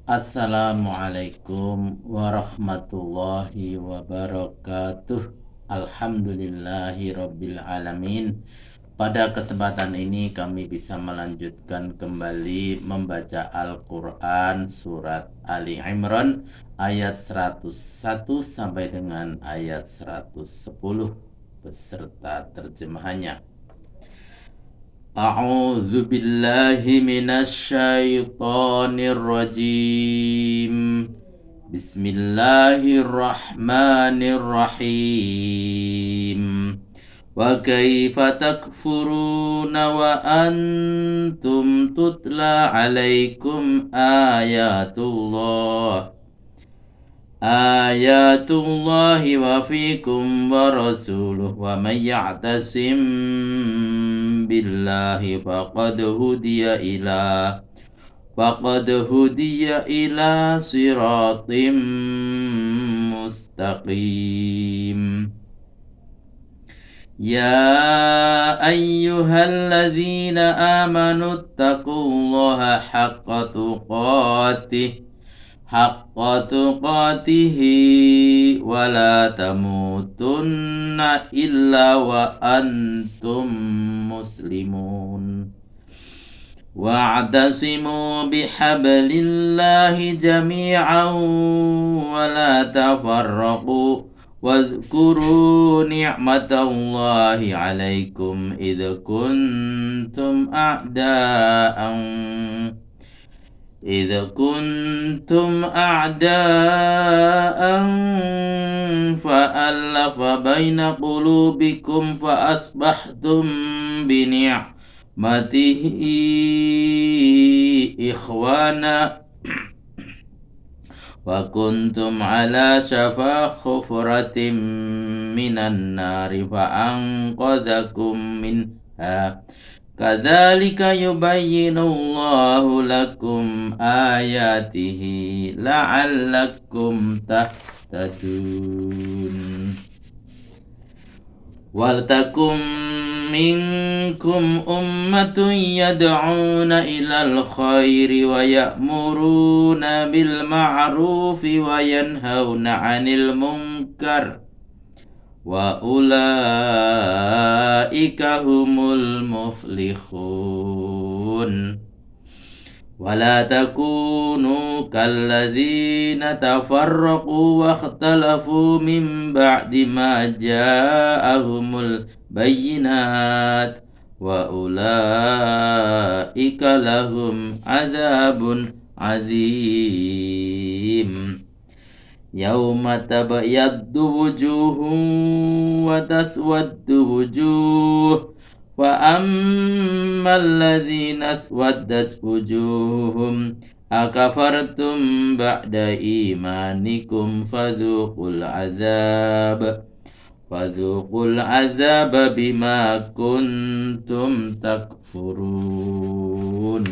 Assalamualaikum warahmatullahi wabarakatuh. Alhamdulillahi rabbil alamin. Pada kesempatan ini kami bisa melanjutkan kembali membaca Al-Quran surat Ali Imran ayat 101 sampai dengan ayat 110 beserta terjemahannya. A'udzu billahi minasyaitonir rajim. Bismillahirrahmanirrahim. Wa kaifa takfuruna wa antum tutla alaikum ayatullahi wa fikum wa rasuluh wa man ya'tasim billahi faqad hudiya ila siratim mustaqim. Ya ayyuhalladzina amanu taqullaha haqqa tuqatihi wa la tamutunna illa wa antum muslimun. Wa'tasimu bihablillahi jami'an wa la tafarraqu واذكروا نعمة الله عليكم إذ كنتم أعداء فألف بين قلوبكم فأصبحتم بنعمته إخوانا وكنتم على شفا حفرة من النار فأنقذكم منها كذلك يبين الله لكم آياته لعلكم تهتدون. ولتكن منكم أمة يدعون إلى الخير ويأمرون بالمعروف وينهون عن المنكر وأولئك هم المفلحون. ولا تكونوا كالذين تفرقوا واختلفوا من بعد ما جاءهم البينات وأولئك لهم عذاب عظيم. يوم تبيض وجوه وتسود وجوه وأما الذين اسودت وجوههم أكفرتم بعد إيمانكم فذوقوا العذاب بما كنتم تكفرون.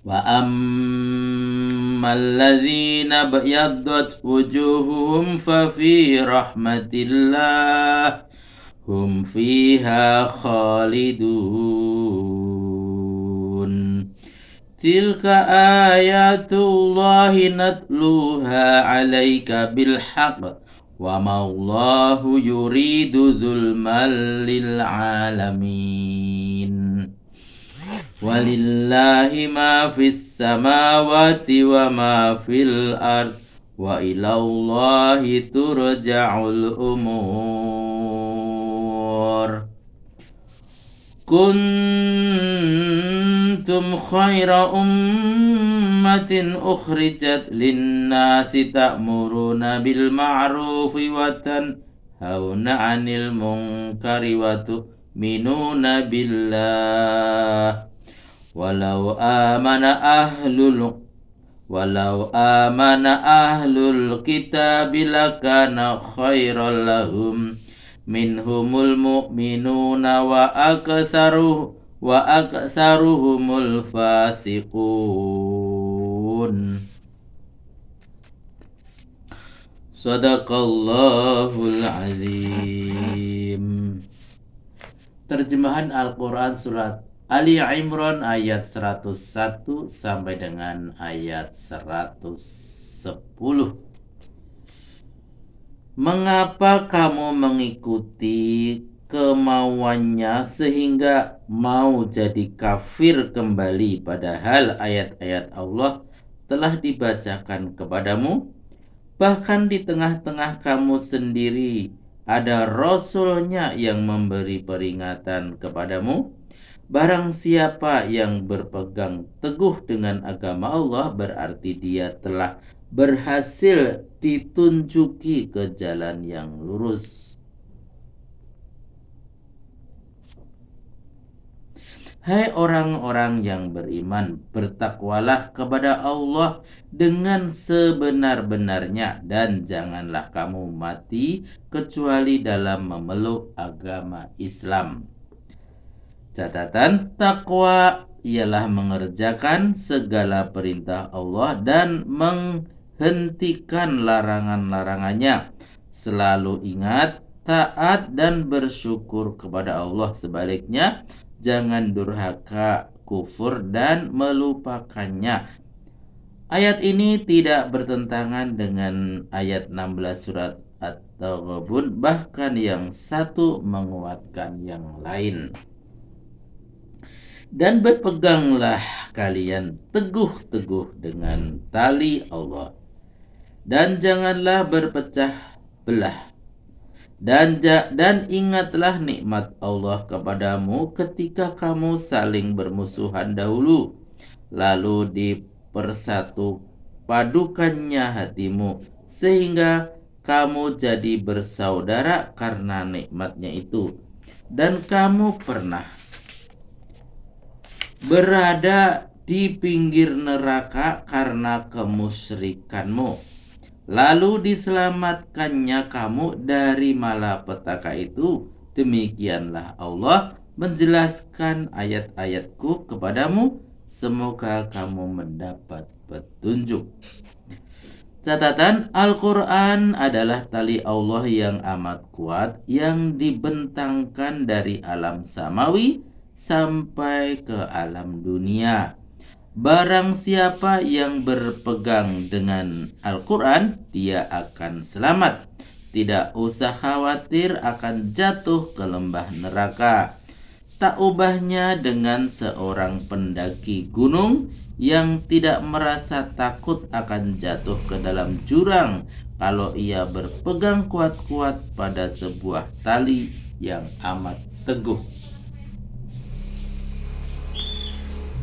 وأما الذين ابيضت وجوههم ففي رحمة الله هم فيها خالدون. تلك آيات الله نتلوها عليك بالحق وما الله يريد ظلما للعالمين. ولله ما في السماوات وما في الأرض وإلى الله ترجع الأمور. كنتم خير أمة أخرجت للناس تأمرون بالمعروف وتنهون عن المنكر وتؤمنون بالله ولو آمن أهل الكتاب لكان خيرا لهم منهم المؤمنون وأكثرهم الفاسقون. Sadaqallahul azim. Terjemahan Al-Quran surat Ali Imran ayat 101 sampai dengan ayat 110. Mengapa kamu mengikuti kemauannya sehingga mau jadi kafir kembali, padahal ayat-ayat Allah telah dibacakan kepadamu? Bahkan di tengah-tengah kamu sendiri ada rasulnya yang memberi peringatan kepadamu. Barang siapa yang berpegang teguh dengan agama Allah, berarti dia telah berhasil ditunjuki ke jalan yang lurus. Hai orang-orang yang beriman, bertakwalah kepada Allah dengan sebenar-benarnya, dan janganlah kamu mati kecuali dalam memeluk agama Islam. Catatan, takwa ialah mengerjakan segala perintah Allah dan menghentikan larangan-larangannya. Selalu ingat, taat dan bersyukur kepada Allah. Sebaliknya, jangan durhaka, kufur, dan melupakannya. Ayat ini tidak bertentangan dengan ayat 16 surat At-Taghabun, bahkan yang satu menguatkan yang lain. Dan berpeganglah kalian teguh-teguh dengan tali Allah, dan janganlah berpecah belah. Dan ingatlah nikmat Allah kepadamu ketika kamu saling bermusuhan dahulu, lalu dipersatu padukannya hatimu, sehingga kamu jadi bersaudara karena nikmatnya itu. Dan kamu pernah berada di pinggir neraka karena kemusyrikanmu, lalu diselamatkannya kamu dari malapetaka itu. Demikianlah Allah menjelaskan ayat-ayatku kepadamu, semoga kamu mendapat petunjuk. Catatan, Al-Quran adalah tali Allah yang amat kuat yang dibentangkan dari alam samawi sampai ke alam dunia. Barang siapa yang berpegang dengan Al-Quran, dia akan selamat. Tidak usah khawatir akan jatuh ke lembah neraka. Tak ubahnya dengan seorang pendaki gunung yang tidak merasa takut akan jatuh ke dalam jurang kalau ia berpegang kuat-kuat pada sebuah tali yang amat teguh.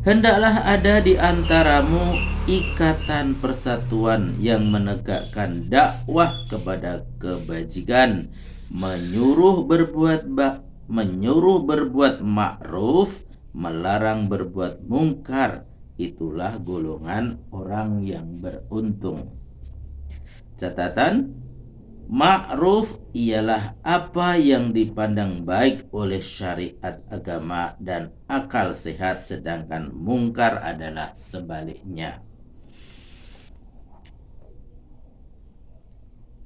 Hendaklah ada di antaramu ikatan persatuan yang menegakkan dakwah kepada kebajikan, menyuruh berbuat ma'ruf, melarang berbuat mungkar. Itulah golongan orang yang beruntung. Catatan, ma'ruf ialah apa yang dipandang baik oleh syariat agama dan akal sehat, sedangkan mungkar adalah sebaliknya.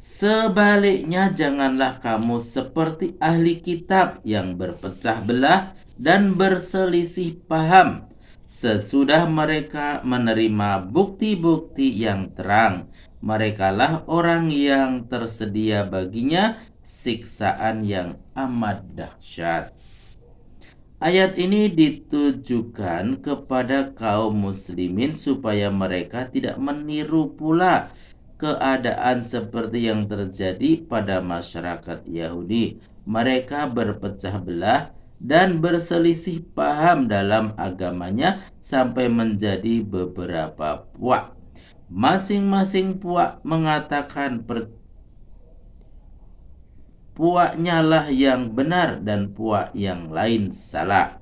Sebaliknya, janganlah kamu seperti ahli kitab yang berpecah belah dan berselisih paham sesudah mereka menerima bukti-bukti yang terang. Merekalah orang yang tersedia baginya siksaan yang amat dahsyat. Ayat ini ditujukan kepada kaum muslimin supaya mereka tidak meniru pula keadaan seperti yang terjadi pada masyarakat Yahudi. Mereka berpecah belah dan berselisih paham dalam agamanya sampai menjadi beberapa puak. Masing-masing puak mengatakan puaknya lah yang benar dan puak yang lain salah.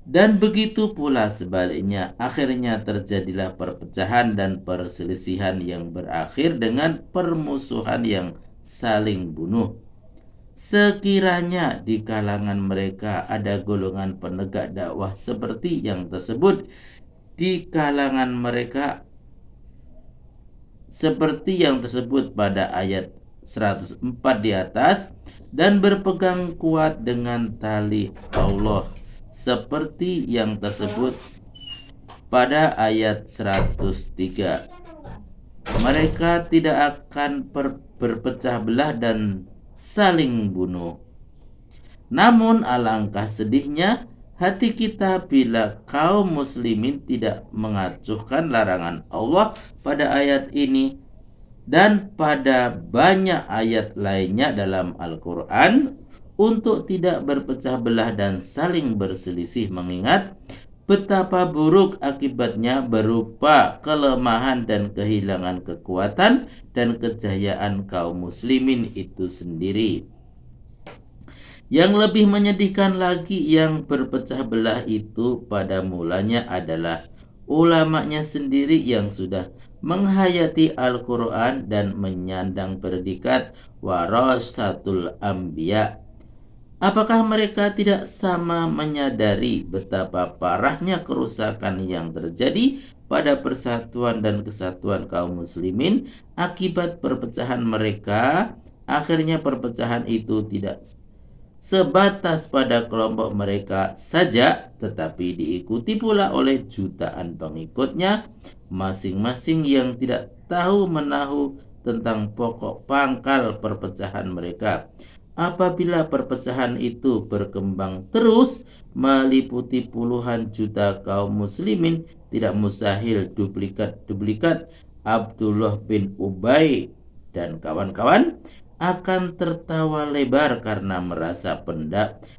Dan begitu pula sebaliknya, akhirnya terjadilah perpecahan dan perselisihan yang berakhir dengan permusuhan yang saling bunuh. Sekiranya di kalangan mereka ada golongan penegak dakwah seperti yang tersebut, di kalangan mereka seperti yang tersebut pada ayat 104 di atas, dan berpegang kuat dengan tali Allah, seperti yang tersebut pada ayat 103. Mereka tidak akan berpecah belah dan saling bunuh. Namun alangkah sedihnya hati kita bila kaum muslimin tidak mengacuhkan larangan Allah pada ayat ini dan pada banyak ayat lainnya dalam Al-Quran untuk tidak berpecah belah dan saling berselisih, mengingat betapa buruk akibatnya berupa kelemahan dan kehilangan kekuatan dan kejayaan kaum muslimin itu sendiri. Yang lebih menyedihkan lagi, yang berpecah belah itu pada mulanya adalah ulamanya sendiri yang sudah menghayati Al-Quran dan menyandang predikat warasatul anbiya. Apakah mereka tidak sama menyadari betapa parahnya kerusakan yang terjadi pada persatuan dan kesatuan kaum muslimin akibat perpecahan mereka? Akhirnya perpecahan itu tidak sebatas pada kelompok mereka saja, tetapi diikuti pula oleh jutaan pengikutnya, masing-masing yang tidak tahu menahu tentang pokok pangkal perpecahan mereka. Apabila perpecahan itu berkembang terus meliputi puluhan juta kaum muslimin, tidak mustahil duplikat Abdullah bin Ubay dan kawan-kawan akan tertawa lebar karena merasa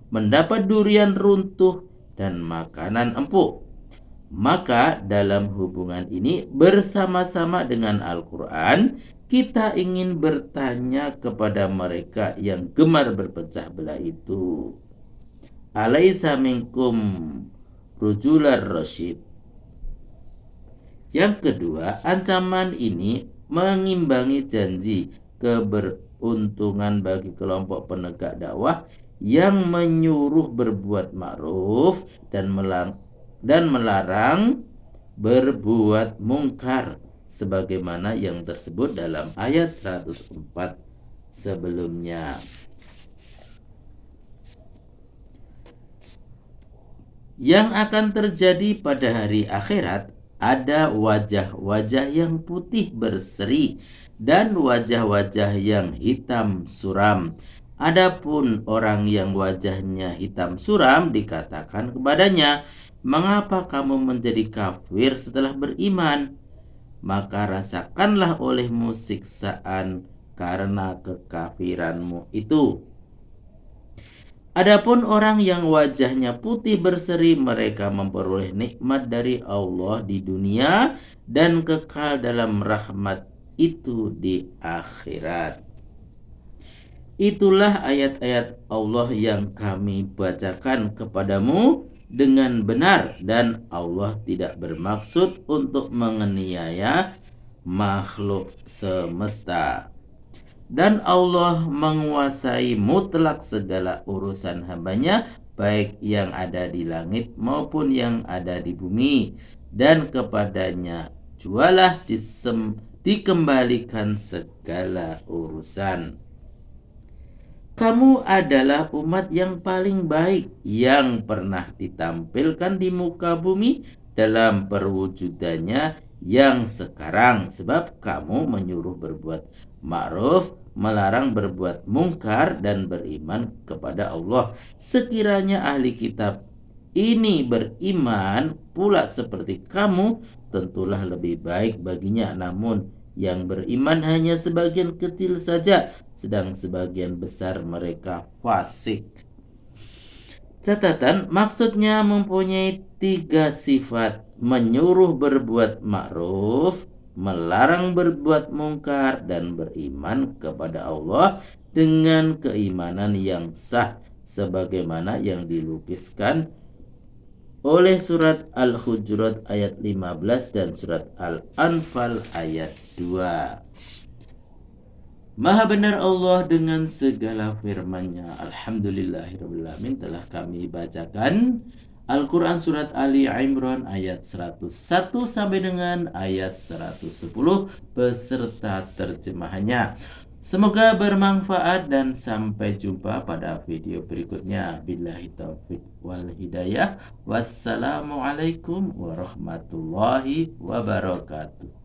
mendapat durian runtuh dan makanan empuk. Maka dalam hubungan ini bersama-sama dengan Al-Quran, kita ingin bertanya kepada mereka yang gemar berpecah belah itu, alaisa minkum rujular rasyid. Yang kedua, ancaman ini mengimbangi janji keberuntungan bagi kelompok penegak dakwah yang menyuruh berbuat ma'ruf dan melarang berbuat mungkar, sebagaimana yang tersebut dalam ayat 104 sebelumnya. Yang akan terjadi pada hari akhirat, ada wajah-wajah yang putih berseri dan wajah-wajah yang hitam suram. Adapun orang yang wajahnya hitam suram, dikatakan kepadanya, "Mengapa kamu menjadi kafir setelah beriman? Maka rasakanlah olehmu siksaan karena kekafiranmu itu." Adapun orang yang wajahnya putih berseri, mereka memperoleh nikmat dari Allah di dunia dan kekal dalam rahmat itu di akhirat. Itulah ayat-ayat Allah yang kami bacakan kepadamu dengan benar, dan Allah tidak bermaksud untuk menganiaya makhluk semesta. Dan Allah menguasai mutlak segala urusan hambanya, baik yang ada di langit maupun yang ada di bumi, dan kepadanya jualah dikembalikan segala urusan. Kamu adalah umat yang paling baik yang pernah ditampilkan di muka bumi dalam perwujudannya yang sekarang, sebab kamu menyuruh berbuat ma'ruf, melarang berbuat mungkar, dan beriman kepada Allah. Sekiranya ahli kitab ini beriman pula seperti kamu, tentulah lebih baik baginya. Namun yang beriman hanya sebagian kecil saja, sedang sebagian besar mereka fasik. Catatan, maksudnya mempunyai 3 sifat: menyuruh berbuat ma'ruf, melarang berbuat mungkar, dan beriman kepada Allah dengan keimanan yang sah, sebagaimana yang dilukiskan oleh surat Al-Hujurat ayat 15 dan surat Al-Anfal ayat 2. Maha benar Allah dengan segala firman-Nya. Alhamdulillahirabbil alamin. Telah kami bacakan Al-Quran surat Ali Imran ayat 101 sampai dengan ayat 110 beserta terjemahannya. Semoga bermanfaat dan sampai jumpa pada video berikutnya. Billahi taufik wal hidayah. Wassalamualaikum warahmatullahi wabarakatuh.